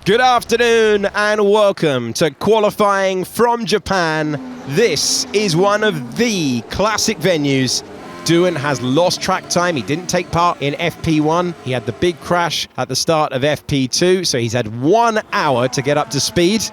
Good afternoon and welcome to qualifying from Japan. This is one of the classic venues. Doohan has lost track time. He didn't take part in FP1. He had the big crash at the start of FP2, so he's had 1 hour to get up to speed.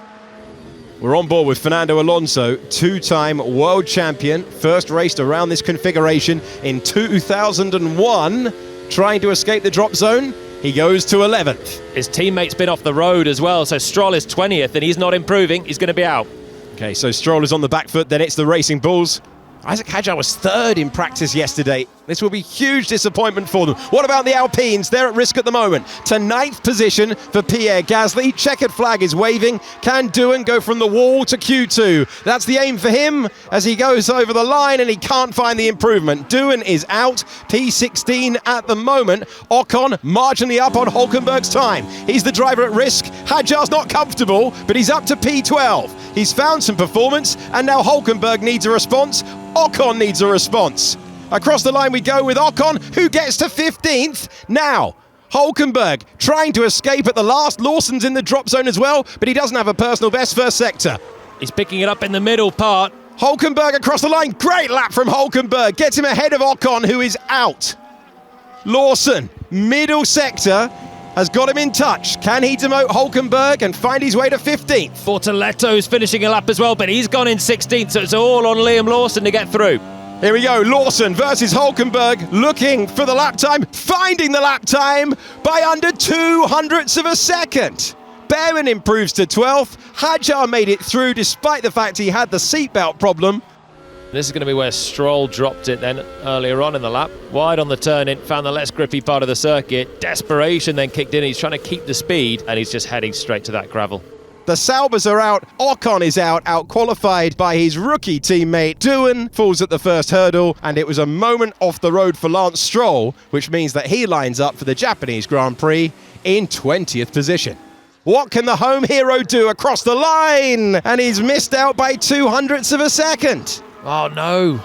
We're on board with Fernando Alonso, two-time world champion, first raced around this configuration in 2001, trying to escape the drop zone. He goes to 11th. His teammate's been off the road as well, so Stroll is 20th and he's not improving. He's going to be out. Okay, so Stroll is on the back foot, then it's the Racing Bulls. Isaac Hadjar was third in practice yesterday. This will be huge disappointment for them. What about the Alpines? They're at risk at the moment. To 9th position for Pierre Gasly. Checkered flag is waving. Can Doohan go from the wall to Q2? That's the aim for him as he goes over the line and he can't find the improvement. Doohan is out. P16 at the moment. Ocon marginally up on Hulkenberg's time. He's the driver at risk. Hadjar's not comfortable, but he's up to P12. He's found some performance and now Hulkenberg needs a response. Ocon needs a response. Across the line we go with Ocon, who gets to 15th. Now, Hulkenberg trying to escape at the last. Lawson's in the drop zone as well, but he doesn't have a personal best first sector. He's picking it up in the middle part. Hulkenberg across the line. Great lap from Hulkenberg. Gets him ahead of Ocon, who is out. Lawson, middle sector, has got him in touch. Can he demote Hulkenberg and find his way to 15th? Bortoletto's finishing a lap as well, but he's gone in 16th, so it's all on Liam Lawson to get through. Here we go, Lawson versus Hulkenberg, looking for the lap time, finding the lap time by under 0.02 of a second. Behrman improves to 12th. Hadjar made it through despite the fact he had the seatbelt problem. This is going to be where Stroll dropped it then earlier on in the lap. Wide on the turn-in, found the less grippy part of the circuit. Desperation then kicked in. He's trying to keep the speed and he's just heading straight to that gravel. The Saubers are out. Ocon is out-qualified by his rookie teammate. Doohan falls at the first hurdle, and it was a moment off the road for Lance Stroll, which means that he lines up for the Japanese Grand Prix in 20th position. What can the home hero do across the line? And he's missed out by 0.02 of a second. Oh no,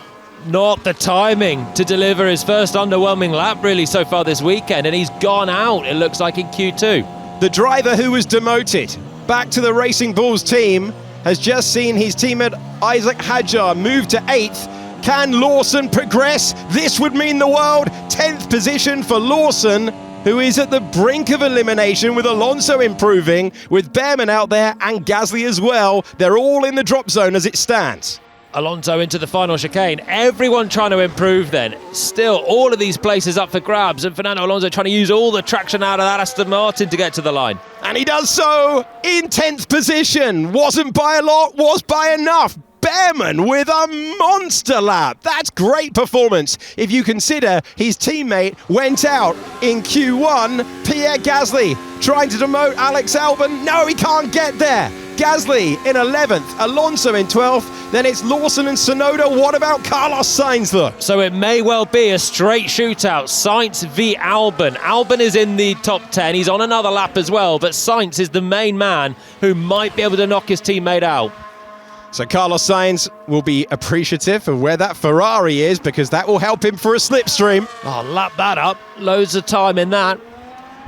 not the timing to deliver his first underwhelming lap really so far this weekend, and he's gone out, it looks like, in Q2. The driver who was demoted back to the Racing Bulls team has just seen his teammate Isaac Hadjar move to 8th. Can Lawson progress? This would mean the world. 10th position for Lawson, who is at the brink of elimination with Alonso improving, with Behrman out there and Gasly as well. They're all in the drop zone as it stands. Alonso into the final chicane. Everyone trying to improve then. Still, all of these places up for grabs, and Fernando Alonso trying to use all the traction out of that Aston Martin to get to the line. And he does so in 10th position. Wasn't by a lot, was by enough. Behrman with a monster lap. That's great performance if you consider his teammate went out in Q1. Pierre Gasly trying to demote Alex Albon. No, he can't get there. Gasly in 11th, Alonso in 12th, then it's Lawson and Tsunoda. What about Carlos Sainz though? So it may well be a straight shootout. Sainz v Albon. Albon is in the top 10, he's on another lap as well, but Sainz is the main man who might be able to knock his teammate out. So Carlos Sainz will be appreciative of where that Ferrari is because that will help him for a slipstream. Oh, lap that up, loads of time in that.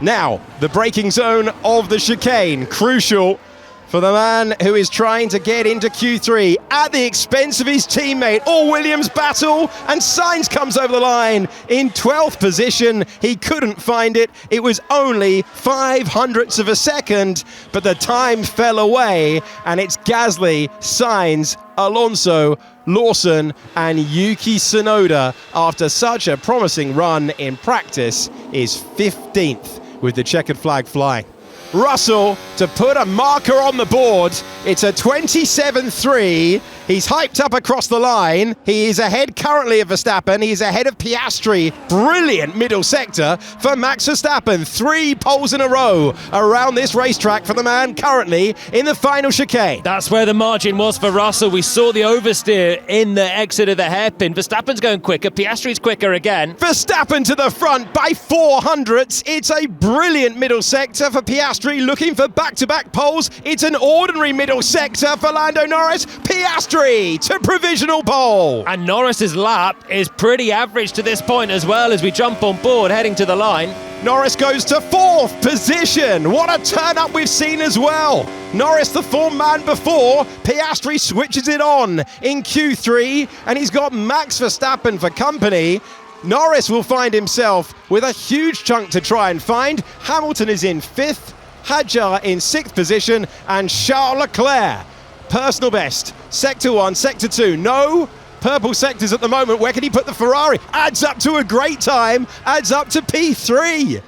Now, the braking zone of the chicane, crucial for the man who is trying to get into Q3 at the expense of his teammate. All Williams battle, and Sainz comes over the line in 12th position. He couldn't find it. It was only 0.05 of a second, but the time fell away, and it's Gasly, Sainz, Alonso, Lawson, and Yuki Tsunoda, after such a promising run in practice, is 15th with the checkered flag flying. Russell to put a marker on the board. It's a 27.3. He's hyped up across the line. He is ahead currently of Verstappen. He's ahead of Piastri. Brilliant middle sector for Max Verstappen. 3 poles in a row around this racetrack for the man currently in the final chicane. That's where the margin was for Russell. We saw the oversteer in the exit of the hairpin. Verstappen's going quicker. Piastri's quicker again. Verstappen to the front by 0.04. It's a brilliant middle sector for Piastri, looking for back-to-back poles. It's an ordinary middle sector for Lando Norris. Piastri to provisional pole. And Norris's lap is pretty average to this point as well as we jump on board heading to the line. Norris goes to 4th position. What a turn up we've seen as well. Norris, the form man before. Piastri switches it on in Q3, and he's got Max Verstappen for company. Norris will find himself with a huge chunk to try and find. Hamilton is in 5th, Hadjar in 6th position, and Charles Leclerc, personal best. Sector 1, Sector 2, no purple sectors at the moment. Where can he put the Ferrari? Adds up to a great time, adds up to P3.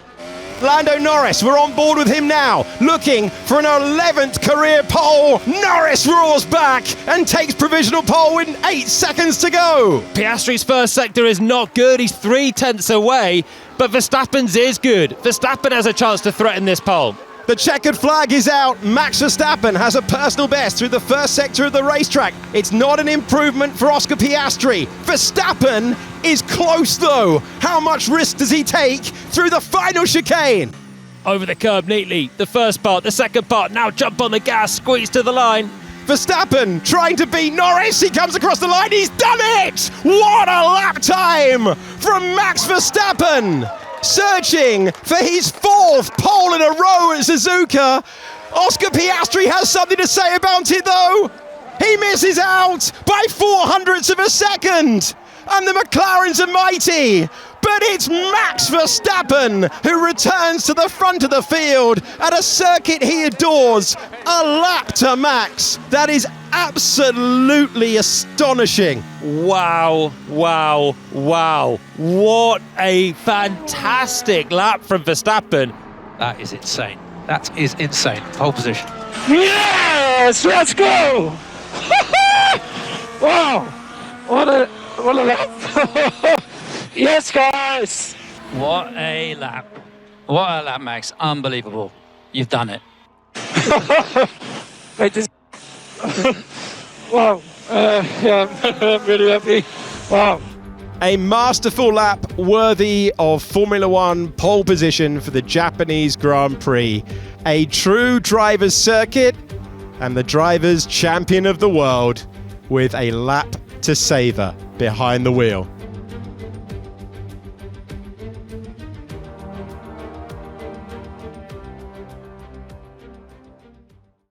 Lando Norris, we're on board with him now, looking for an 11th career pole. Norris roars back and takes provisional pole with 8 seconds to go. Piastri's first sector is not good. He's 3/10 away, but Verstappen's is good. Verstappen has a chance to threaten this pole. The checkered flag is out. Max Verstappen has a personal best through the first sector of the racetrack. It's not an improvement for Oscar Piastri. Verstappen is close though. How much risk does he take through the final chicane? Over the curb neatly. The first part, the second part. Now jump on the gas, squeeze to the line. Verstappen trying to beat Norris. He comes across the line. He's done it! What a lap time from Max Verstappen! Searching for his 4th pole in a row at Suzuka. Oscar Piastri has something to say about it though. He misses out by 0.04 of a second. And the McLarens are mighty. But it's Max Verstappen who returns to the front of the field at a circuit he adores. A lap to Max. That is absolutely astonishing. Wow, wow, wow. What a fantastic lap from Verstappen. That is insane. That is insane. Pole position. Yes, let's go! Wow, what a lap! Yes, guys. What a lap. What a lap, Max. Unbelievable. You've done it. Mate, this wow. Yeah, I'm really happy. Wow. A masterful lap worthy of Formula One pole position for the Japanese Grand Prix. A true driver's circuit and the driver's champion of the world with a lap to savour behind the wheel.